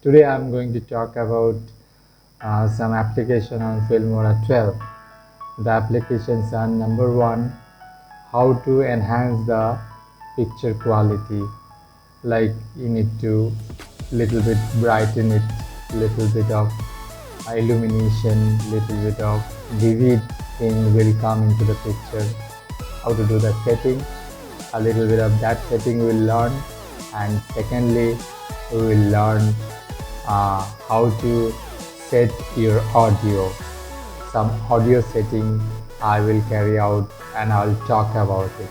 Today I'm going to talk about some application on Filmora 12. The applications are: number one, how to enhance the picture quality. Like you need to little bit brighten it, little bit of illumination, little bit of vivid thing will come into the picture. How to do that setting, a little bit of that setting we'll learn, and secondly we will learn how to set your audio. Some audio setting I will carry out and I'll talk about it.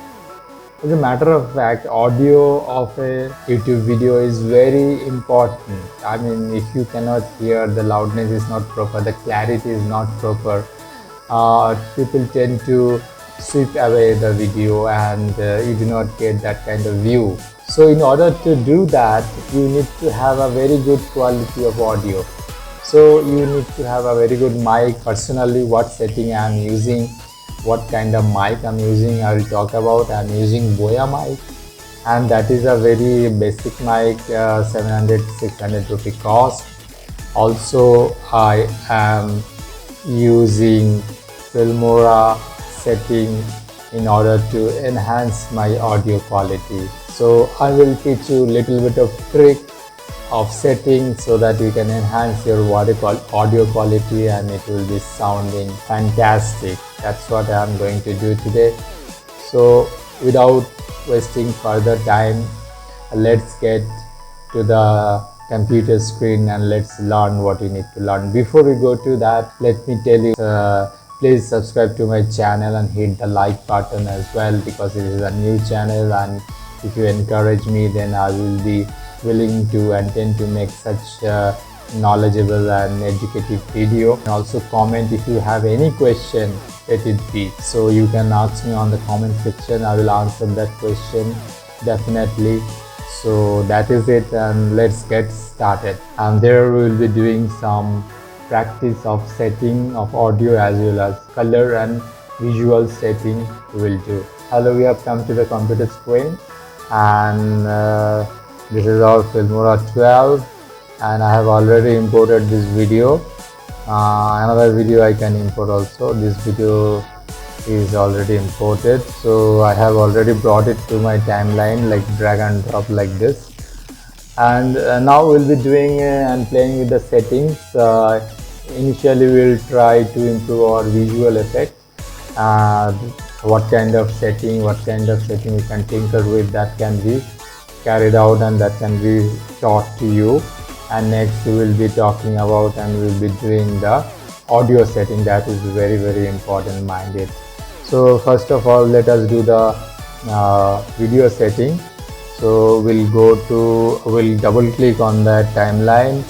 As a matter of fact, audio of a YouTube video is very important. I mean, if you cannot hear, the loudness is not proper, the clarity is not proper, people tend to sweep away the video and you do not get that kind of view. So in order to do that, you need to have a very good quality of audio. So you need to have a very good mic. Personally, what setting I am using, what kind of mic I'm using, I will talk about. I'm using Boya mic, and that is a very basic mic, 700-600 rupee cost. Also, I am using Filmora setting in order to enhance my audio quality. So I will teach you a little bit of trick of setting so that you can enhance your audio quality and it will be sounding fantastic. That's what I am going to do today. So without wasting further time, let's get to the computer screen and let's learn what you need to learn. Before we go to that, let me tell you, please subscribe to my channel and hit the like button as well, because it is a new channel, and if you encourage me, then I will be willing to and tend to make such knowledgeable and educative video. And also comment if you have any question, let it be. So you can ask me on the comment section. I will answer that question definitely. So that is it, and let's get started. And there we will be doing some practice of setting of audio as well as color and visual setting we will do. Hello, we have come to the computer screen, and this is our Filmora 12, and I have already imported this video. Another video I can import also. This video is already imported, so I have already brought it to my timeline, like drag and drop like this. And now we'll be doing and playing with the settings. Initially we'll try to improve our visual effect. What kind of setting we can tinker with, that can be carried out and that can be taught to you. And next we will be talking about and we will be doing the audio setting. That is very important, mind it. So first of all, let us do the video setting. So we'll double click on that timeline,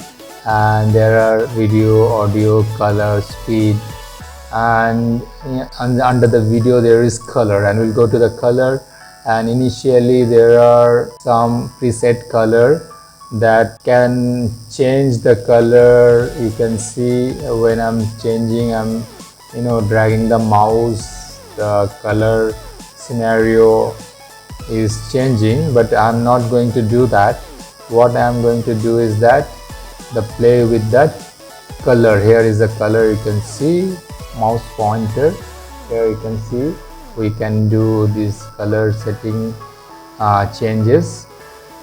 and there are video, audio, color, speed, and under the video there is color, and we'll go to the color. And initially there are some preset color that can change the color. You can see when I'm changing, I'm dragging the mouse, the color scenario is changing, but I'm not going to do that. What I'm going to do is that the play with that color. Here is the color, you can see mouse pointer. Here you can see we can do this color setting changes.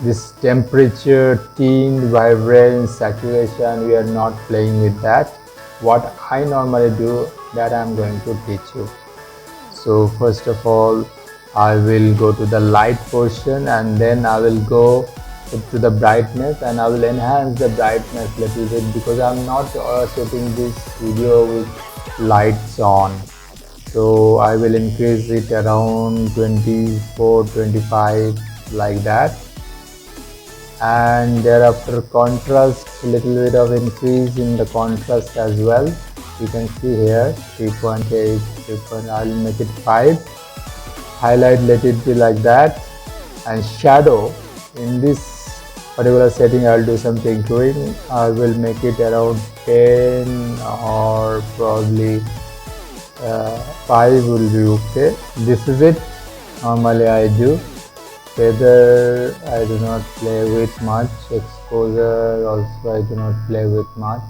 This temperature, tint, vibrance, saturation, we are not playing with that. What I normally do, that I am going to teach you. So first of all, I will go to the light portion, and then I will go to the brightness, and I will enhance the brightness little bit, because I am not shooting this video with lights on. So I will increase it around 24, 25 like that. And thereafter contrast, a little bit of increase in the contrast as well. You can see here 3.8, I'll make it 5. Highlight, let it be like that. And shadow, in this particular setting I'll do some tinkering. I will make it around 10 or probably 5 will be okay. This is it normally I do. Feather I do not play with much. Exposure also I do not play with much.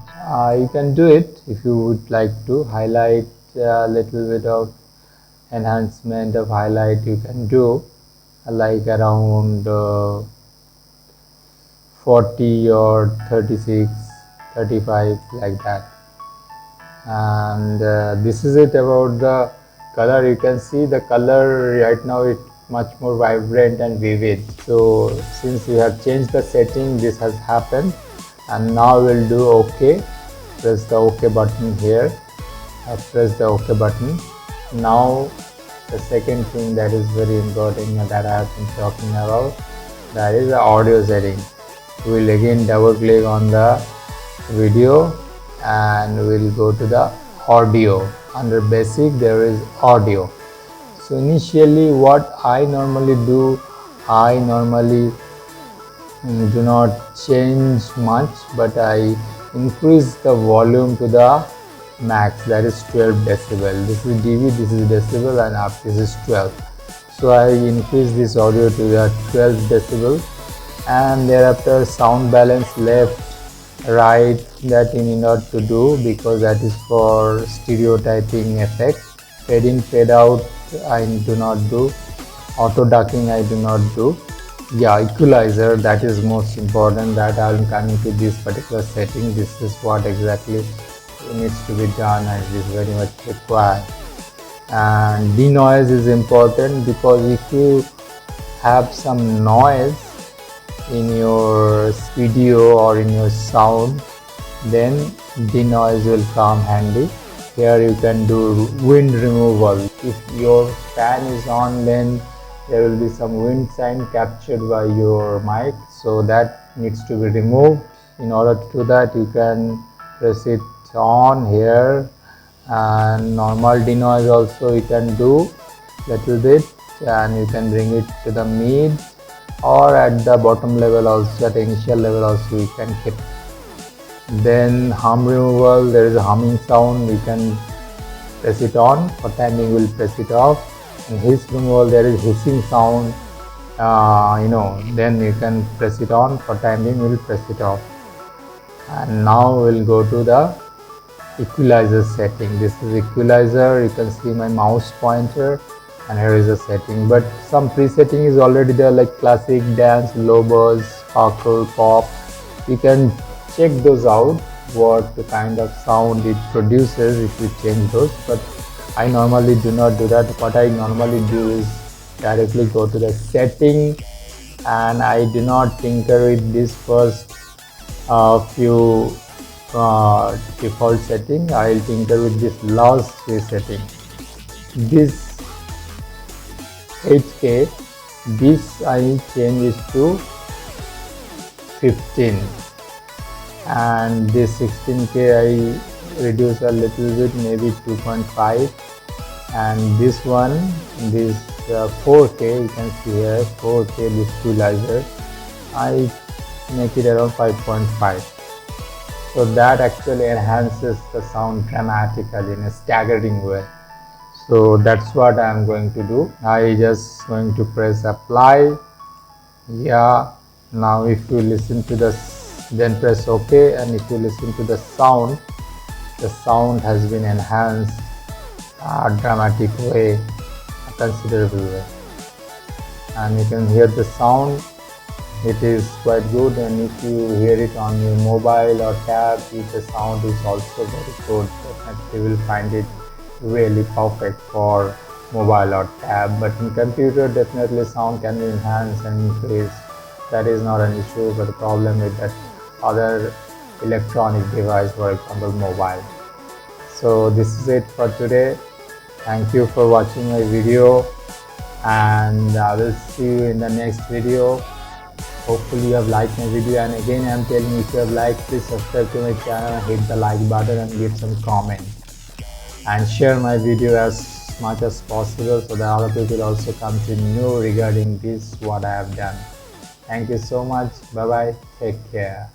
You can do it if you would like to. Highlight a little bit of enhancement of highlight you can do, like around 40 or 36, 35, like that. And this is it about the color. You can see the color right now it's much more vibrant and vivid. So since we have changed the setting, this has happened, and now we'll do OK. Press the OK button here. Press the OK button. Now the second thing that is very important and that I have been talking about, that is the audio setting. We'll again double click on the video and we'll go to the audio. Under basic there is audio. So initially what I normally do, I normally do not change much, but I increase the volume to the max, that is 12 decibel. This is dB, this is decibel, and up this is 12. So I increase this audio to the 12 decibel, and thereafter sound balance left right, that you need not to do because that is for stereotyping effect. Fade in, fade out I do not do. Auto ducking I do not do. Equalizer, that is most important, that I am coming to this particular setting. This is what exactly needs to be done and it is very much required. And denoise is important because if you have some noise in your video or in your sound, then denoise will come handy. Here you can do wind removal. If your fan is on, then there will be some wind sign captured by your mic, so that needs to be removed. In order to do that, you can press it on here, and normal denoise also you can do little bit, and you can bring it to the mid or at the bottom level also, at the initial level also you can keep. Then hum removal, there is a humming sound, you can press it on. For timing we'll press it off. And hiss removal, there is hissing sound, then you can press it on. For timing we'll press it off. And now we'll go to the equalizer setting. This is equalizer. You can see my mouse pointer, and here is the setting, but some presetting is already there, like classic, dance, low buzz, sparkle, pop. You can check those out, what the kind of sound it produces if you change those, but I normally do not do that. What I normally do is directly go to the setting, and I do not tinker with this first few default setting. I will tinker with this last three setting. This 8K, this I change it to 15, and this 16K I reduce a little bit, maybe 2.5, and this one, this 4K, you can see here 4K, this equalizer I make it around 5.5. So that actually enhances the sound dramatically in a staggering way. So that's what I am going to do. I just going to press apply. Now if you listen to this, then press OK, and if you listen to the sound has been enhanced a dramatic way, a considerable way, and you can hear the sound. It is quite good, and if you hear it on your mobile or tab, the sound is also very good. Definitely you will find it really perfect for mobile or tab, but in computer definitely sound can be enhanced and increased. That is not an issue, but the problem with that other electronic device, for example mobile. So this is it for today. Thank you for watching my video, and I will see you in the next video. Hopefully you have liked my video, and again I am telling you, if you have liked, please subscribe to my channel, hit the like button and give some comment, and share my video as much as possible so that other people also come to know regarding this what I have done. Thank you so much. Bye bye. Take care.